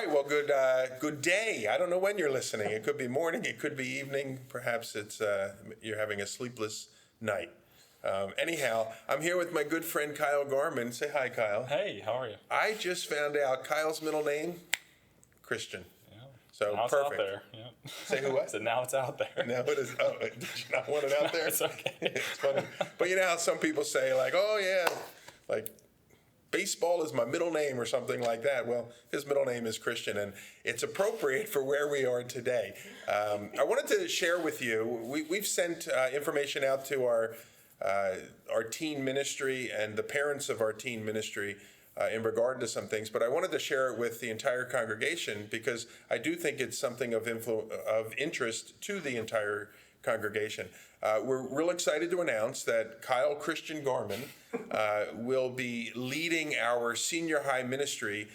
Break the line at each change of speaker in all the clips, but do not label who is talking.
right. Well, good day. I don't know when you're listening. It could be morning. It could be evening. Perhaps it's you're having a sleepless night. Anyhow, I'm here with my good friend Kyle Garman. Say hi, Kyle.
Hey, how are you?
I just found out Kyle's middle name, Christian.
Yeah.
So
now
perfect.
It's out there. Yeah.
Say who what?
So now it's out there.
Now it is. Oh, did you not want it out there?
It's okay.
It's funny. But you know how some people say, like, oh, yeah, like, baseball is my middle name or something like that. Well, his middle name is Christian, and it's appropriate for where we are today. I wanted to share with you, we've sent information out to our teen ministry and the parents of our teen ministry in regard to some things, but I wanted to share it with the entire congregation because I do think it's something of interest to the entire congregation. We're real excited to announce that Kyle Christian Garman will be leading our senior high ministry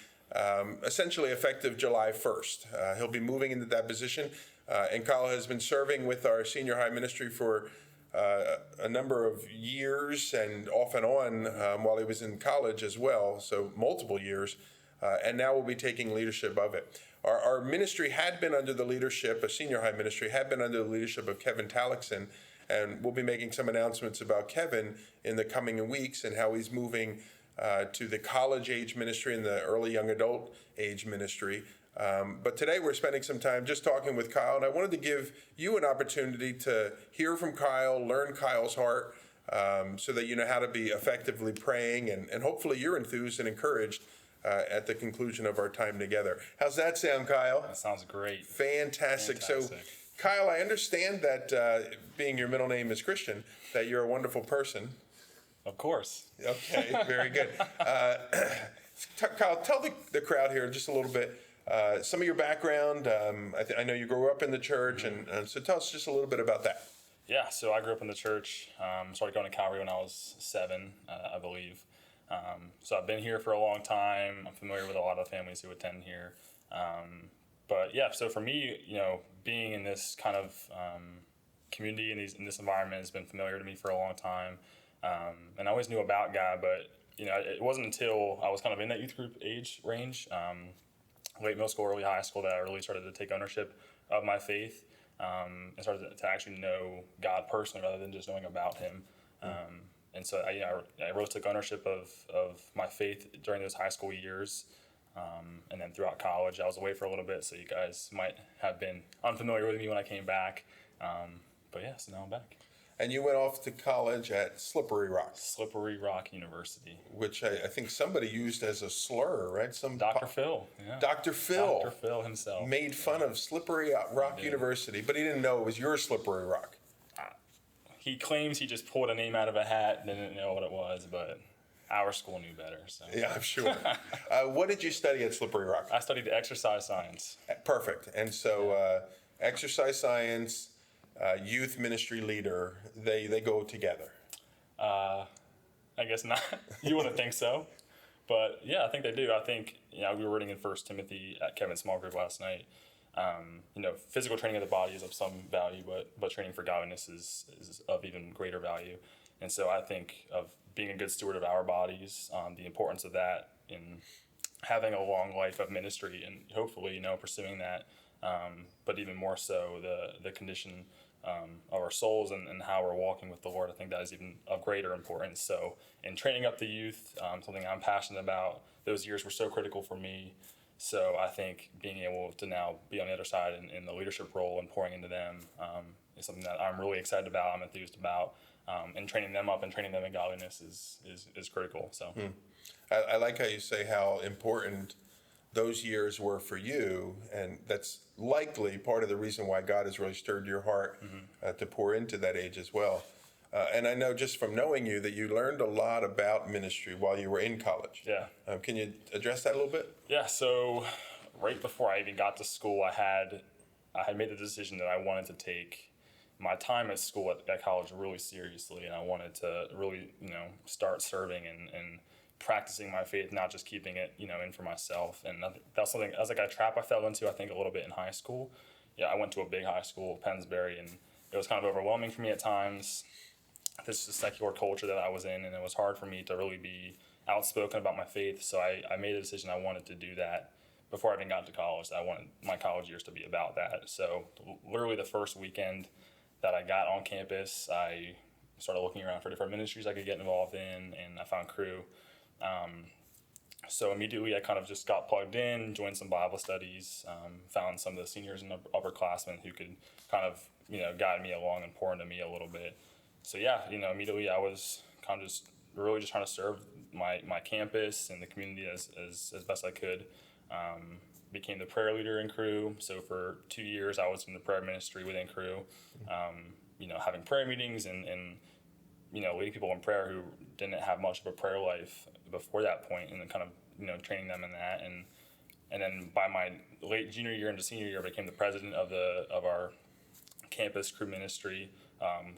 essentially effective July 1st. He'll be moving into that position, and Kyle has been serving with our senior high ministry for a number of years and off and on while he was in college as well, so multiple years, and now we'll be taking leadership of it. Our ministry had been under the leadership, a senior high ministry had been under the leadership of Kevin Tallickson, and we'll be making some announcements about Kevin in the coming weeks and how he's moving to the college age ministry and the early young adult age ministry. But today we're spending some time just talking with Kyle, and I wanted to give you an opportunity to hear from Kyle, learn Kyle's heart, so that you know how to be effectively praying, and hopefully you're enthused and encouraged at the conclusion of our time together. How's that sound, Kyle?
That sounds great.
Fantastic. So, Kyle, I understand that being your middle name is Christian, that you're a wonderful person.
Of course.
Okay, very good. Kyle, tell the crowd here just a little bit, some of your background. I know you grew up in the church, and so tell us just a little bit about that.
Yeah, so I grew up in the church. Started going to Calvary when I was 7, I believe. So I've been here for a long time. I'm familiar with a lot of families who attend here. But yeah, so for me, being in this kind of community in this environment has been familiar to me for a long time. And I always knew about God, but it wasn't until I was kind of in that youth group age range, late middle school, early high school, that I really started to take ownership of my faith, and started to actually know God personally rather than just knowing about Him. And so I really took ownership of my faith during those high school years. And then throughout college, I was away for a little bit, so you guys might have been unfamiliar with me when I came back. But yeah, so now I'm back.
And you went off to college at Slippery Rock.
Slippery Rock University.
Which I think somebody used as a slur, right?
Dr. Phil. Yeah.
Dr. Phil.
Dr. Phil himself.
Made fun of Slippery Rock University, but he didn't know it was your Slippery Rock.
He claims he just pulled a name out of a hat and didn't know what it was, but our school knew better. So.
Yeah, I'm sure. What did you study at Slippery Rock?
I studied exercise science.
Perfect. And so exercise science, youth ministry leader, they go together.
I guess not. You wouldn't think so. But yeah, I think they do. I think, we were reading in 1 Timothy at Kevin's small group last night. Physical training of the body is of some value, but training for godliness is of even greater value. And so I think of being a good steward of our bodies, the importance of that in having a long life of ministry and hopefully, pursuing that. But even more so, the condition of our souls and how we're walking with the Lord, I think that is even of greater importance. So in training up the youth, something I'm passionate about, those years were so critical for me. So I think being able to now be on the other side in the leadership role and pouring into them is something that I'm really excited about, I'm enthused about. And training them up and training them in godliness is critical. So,
I like how you say how important those years were for you, and that's likely part of the reason why God has really stirred your heart to pour into that age as well. And I know just from knowing you that you learned a lot about ministry while you were in college.
Yeah.
Can you address that a little bit?
Yeah. So right before I even got to school, I had made the decision that I wanted to take my time at school at college really seriously, and I wanted to really, start serving and practicing my faith, not just keeping it, in for myself. And that's something, that was like a trap I fell into, I think, a little bit in high school. Yeah, I went to a big high school, Pennsbury, and it was kind of overwhelming for me at times. This is the secular culture that I was in, and it was hard for me to really be outspoken about my faith. So I made a decision I wanted to do that before I even got to college, I wanted my college years to be about that. So literally the first weekend that I got on campus, I started looking around for different ministries I could get involved in, and I found Crew. So immediately I kind of just got plugged in, joined some Bible studies, found some of the seniors and upperclassmen who could kind of, guide me along and pour into me a little bit. So yeah, immediately I was kind of just really just trying to serve my campus and the community as best I could. Became the prayer leader in Crew. So for 2 years I was in the prayer ministry within Crew, having prayer meetings and leading people in prayer who didn't have much of a prayer life before that point, and then kind of training them in that, and then by my late junior year into senior year I became the president of our campus Crew ministry.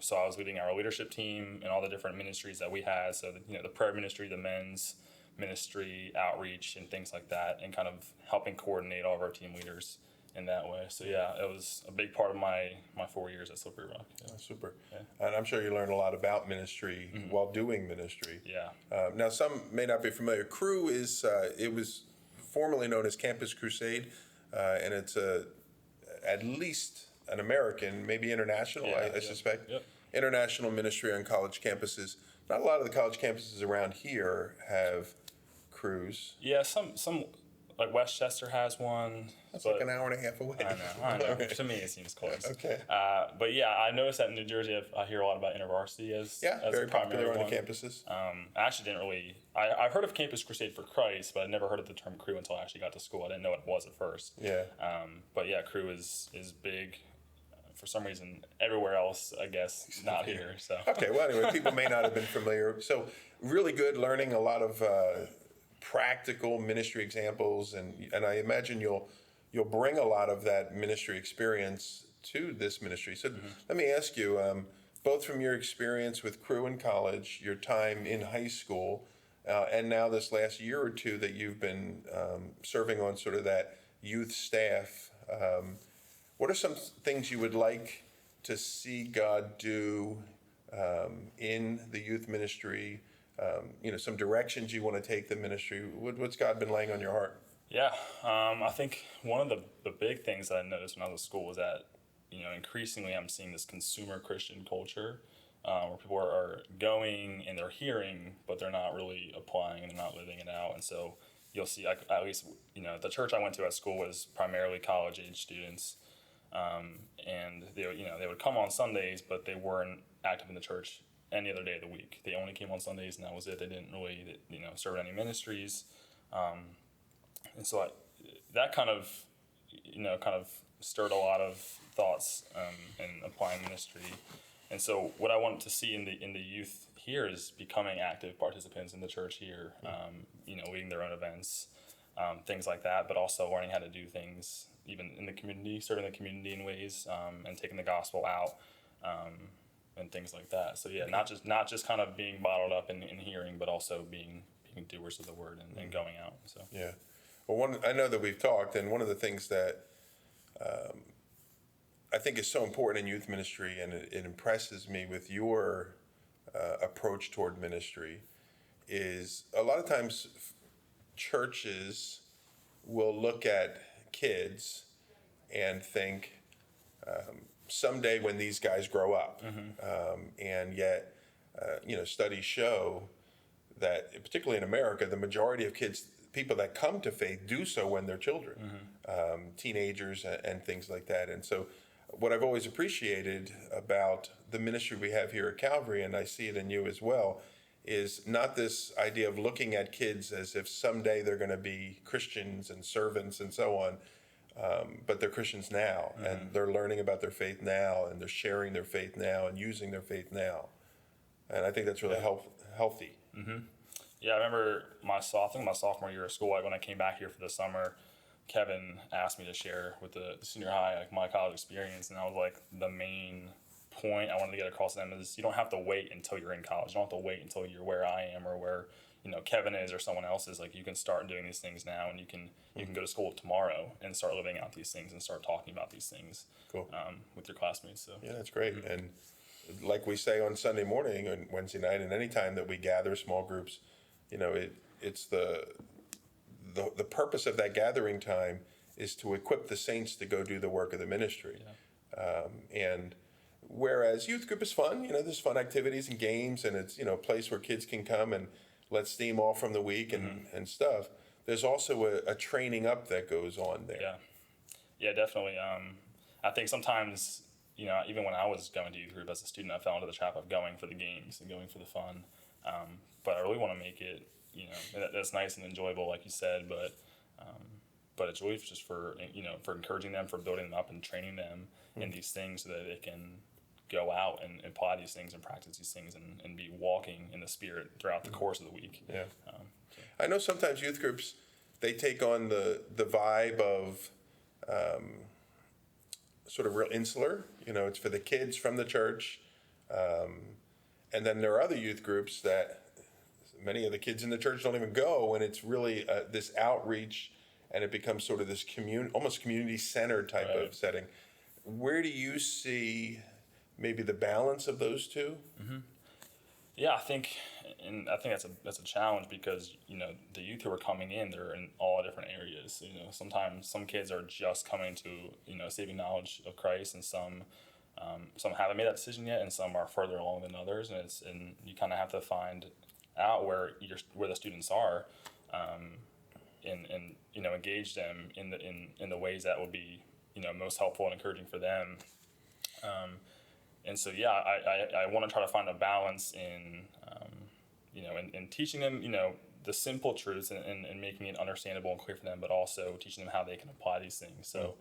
So I was leading our leadership team and all the different ministries that we had. So the prayer ministry, the men's ministry, outreach, and things like that, and kind of helping coordinate all of our team leaders in that way. So yeah, it was a big part of my 4 years at Slippery Rock. Yeah.
Oh, super. Yeah. And I'm sure you learned a lot about ministry while doing ministry.
Yeah.
Now, some may not be familiar. Crew is, it was formerly known as Campus Crusade, and it's at least an American, maybe international, I suspect.
Yep.
International ministry on college campuses. Not a lot of the college campuses around here have crews.
Yeah, some like Westchester has one.
That's like an hour and a half away.
I know. Okay. To me, it seems close.
Okay.
But yeah, I noticed that in New Jersey, I hear a lot about InterVarsity as
very
a primary
popular on
one.
the campuses.
I actually didn't really. I've heard of Campus Crusade for Christ, but I never heard of the term Crew until I actually got to school. I didn't know what it was at first.
Yeah.
But yeah, Crew is big. For some reason, everywhere else, I guess, not here. So.
Okay. Well, anyway, people may not have been familiar. So really good, learning a lot of practical ministry examples, and I imagine you'll bring a lot of that ministry experience to this ministry. So let me ask you, both from your experience with Crew in college, your time in high school, and now this last year or two that you've been serving on sort of that youth staff, what are some things you would like to see God do in the youth ministry? Some directions you want to take the ministry. What's God been laying on your heart?
Yeah, I think one of the big things that I noticed when I was at school was that, increasingly I'm seeing this consumer Christian culture where people are going and they're hearing, but they're not really applying and they're not living it out. And so you'll see, at least, the church I went to at school was primarily college-age students. And they would come on Sundays, but they weren't active in the church any other day of the week. They only came on Sundays, and that was it. They didn't really, serve any ministries. And so that kind of stirred a lot of thoughts in applying ministry. And so what I want to see in the youth here is becoming active participants in the church here, leading their own events, things like that, but also learning how to do things even in the community, serving the community in ways, and taking the gospel out, and things like that. So yeah, not just kind of being bottled up in hearing, but also being doers of the word and going out. So
yeah, well, I know that we've talked, and one of the things that I think is so important in youth ministry, and it impresses me with your approach toward ministry, is a lot of times churches will look at kids and think someday when these guys grow up, and yet studies show that particularly in America, the majority of people that come to faith do so when they're children, teenagers and things like that. And so what I've always appreciated about the ministry we have here at Calvary, and I see it in you as well, is not this idea of looking at kids as if someday they're going to be Christians and servants and so on, but they're Christians now, and they're learning about their faith now, and they're sharing their faith now and using their faith now. And I think that's really healthy.
Mm-hmm. Yeah, I remember my sophomore year of school, when I came back here for the summer, Kevin asked me to share with the senior high my college experience, and I was like, the main point I wanted to get across to them is you don't have to wait until you're in college. You don't have to wait until you're where I am or where Kevin is or someone else is. Like, you can start doing these things now, and you can go to school tomorrow and start living out these things and start talking about these things.
Cool.
With your classmates. So
yeah, that's great. And like we say on Sunday morning and Wednesday night, and any time that we gather small groups, it's the the purpose of that gathering time is to equip the saints to go do the work of the ministry. And whereas youth group is fun, there's fun activities and games, and it's, a place where kids can come and let steam off from the week and stuff. There's also a training up that goes on there.
Yeah, definitely. I think sometimes, even when I was going to youth group as a student, I fell into the trap of going for the games and going for the fun. But I really want to make it, that's nice and enjoyable, like you said, but it's really just for encouraging them, for building them up and training them in these things so that they can go out and apply these things and practice these things and be walking in the Spirit throughout the course of the week.
Yeah. I know sometimes youth groups, they take on the vibe of sort of real insular. It's for the kids from the church. And then there are other youth groups that many of the kids in the church don't even go, and it's really this outreach, and it becomes sort of this almost community-centered type of setting. Where do you see maybe the balance of those two?
Yeah, I think that's a challenge because the youth who are coming in, they're in all different areas. Sometimes some kids are just coming to saving knowledge of Christ, and some haven't made that decision yet, and some are further along than others, and you kind of have to find out where the students are, and engage them in the ways that will be most helpful and encouraging for them. And so, I want to try to find a balance in teaching them, the simple truths and making it understandable and clear for them, but also teaching them how they can apply these things. So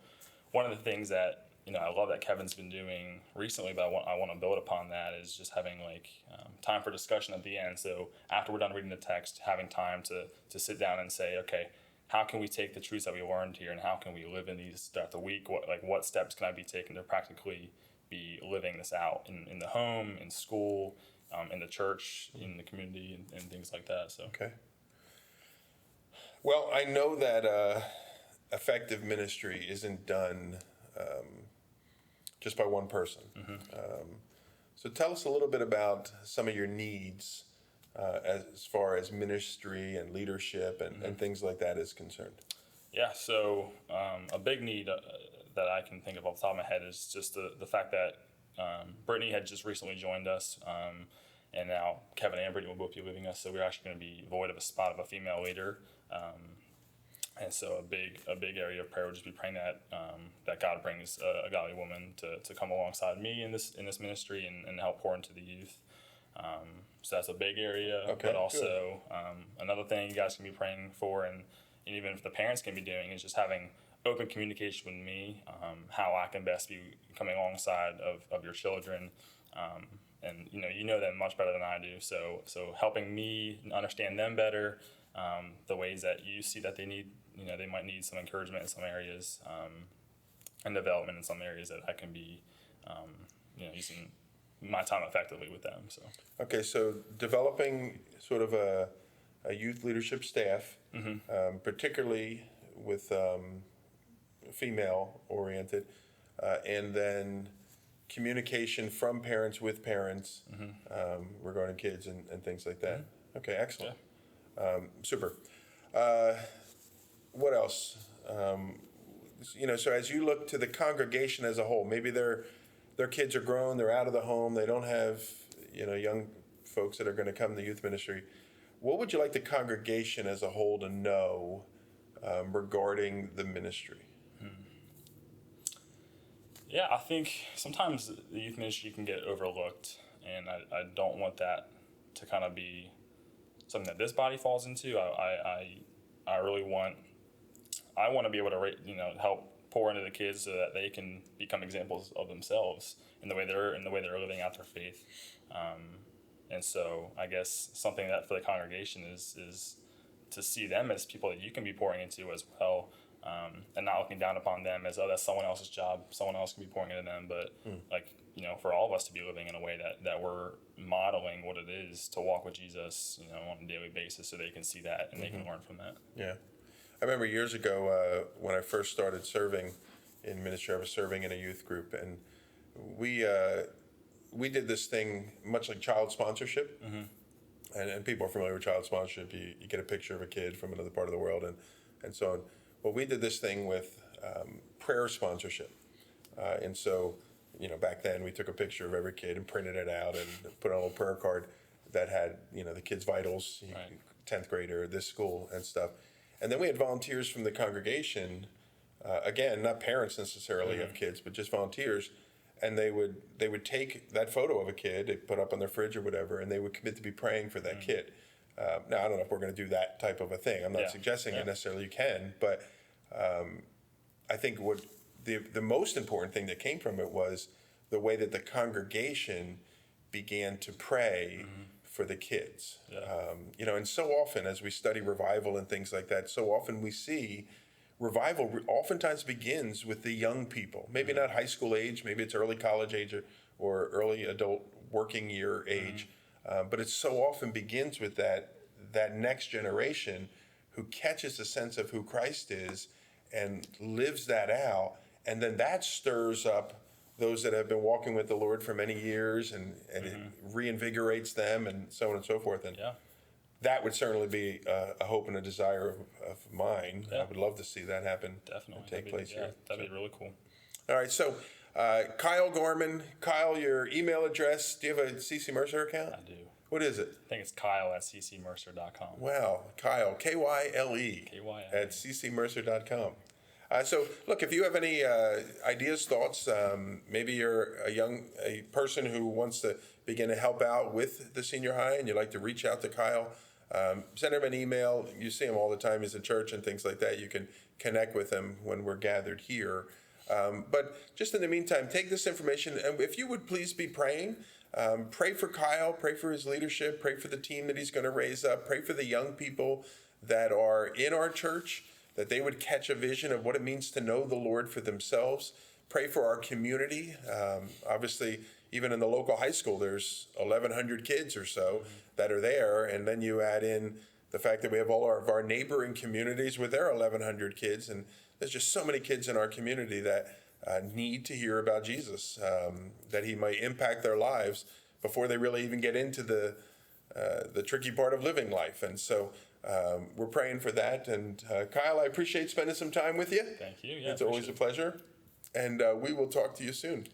one of the things that, I love that Kevin's been doing recently, but I want to build upon that, is just having time for discussion at the end. So after we're done reading the text, having time to sit down and say, okay, how can we take the truths that we learned here and how can we live in these throughout the week? What steps can I be taking to practically be living this out in the home, in school, in the church, in the community, and things like that. So
okay. Well, I know that effective ministry isn't done just by one person. So tell us a little bit about some of your needs as far as ministry and leadership and things like that is concerned.
Yeah, so a big need that I can think of off the top of my head is just the fact that Brittany had just recently joined us, and now Kevin and Brittany will both be leaving us, so we're actually going to be void of a spot of a female leader. And so a big area of prayer would just be praying that God brings a godly woman to come alongside me in this ministry and help pour into the youth. So that's a big area.
Okay,
but also another thing you guys can be praying for, and even if the parents can be doing, is just having open communication with me, how I can best be coming alongside of your children. And you know them much better than I do. So helping me understand them better, the ways that you see that they need, they might need some encouragement in some areas, and development in some areas that I can be, using my time effectively with them. So
okay, so developing sort of a youth leadership staff, particularly with female oriented, and then communication from parents with parents regarding kids and things like that. Okay, excellent. Yeah. Super. What else? So as you look to the congregation as a whole, maybe their kids are grown, they're out of the home, they don't have young folks that are going to come to youth ministry. What would you like the congregation as a whole to know regarding the ministry?
Yeah, I think sometimes the youth ministry can get overlooked, and I don't want that to kind of be something that this body falls into. I really want to be able to help pour into the kids so that they can become examples of themselves in the way they're living out their faith. And so I guess something that for the congregation is to see them as people that you can be pouring into as well. And not looking down upon them as, that's someone else's job, someone else can be pouring into them, but for all of us to be living in a way that we're modeling what it is to walk with Jesus, on a daily basis, so they can see that and they can learn from that.
Yeah. I remember years ago when I first started serving in ministry, I was serving in a youth group, and we did this thing much like child sponsorship. And people are familiar with child sponsorship. You get a picture of a kid from another part of the world, and and so on. Well, we did this thing with prayer sponsorship. And so, back then we took a picture of every kid and printed it out and put on a little prayer card that had, the kid's vitals,
Right.
10th grader, this school and stuff. And then we had volunteers from the congregation, again, not parents necessarily of kids, but just volunteers. And they would take that photo of a kid, they put up on their fridge or whatever, and they would commit to be praying for that kid. Now, I don't know if we're going to do that type of a thing. I'm not suggesting it necessarily you can, but I think what the most important thing that came from it was the way that the congregation began to pray for the kids.
Yeah.
And so often as we study revival and things like that, so often we see revival oftentimes begins with the young people. Maybe not high school age, maybe it's early college age or early adult working year age, but it so often begins with that next generation who catches a sense of who Christ is and lives that out, and then that stirs up those that have been walking with the Lord for many years, and it reinvigorates them, and so on and so forth. And that would certainly be a hope and a desire of mine.
Yeah.
I would love to see that happen.
Definitely.
And take place here.
That'd be really cool.
All right, so Kyle Gorman. Kyle, your email address, do you have a CC Mercer account?
I do.
What is it?
I think it's Kyle@ccmercer.com.
Wow, Kyle, Kyle, at ccmercer.com. So, look, if you have any ideas, thoughts, maybe you're a person who wants to begin to help out with the senior high and you'd like to reach out to Kyle, send him an email. You see him all the time. He's in church and things like that. You can connect with him when we're gathered here. But just in the meantime, take this information, and if you would please be praying. Pray for Kyle, pray for his leadership, pray for the team that he's going to raise up, pray for the young people that are in our church, that they would catch a vision of what it means to know the Lord for themselves. Pray for our community. Obviously, even in the local high school, there's 1,100 kids or so that are there, and then you add in the fact that we have all of our neighboring communities with their 1,100 kids, and there's just so many kids in our community that need to hear about Jesus, that he might impact their lives before they really even get into the tricky part of living life. And so we're praying for that. And Kyle, I appreciate spending some time with you.
Thank you. Yeah,
it's always a pleasure. And we will talk to you soon.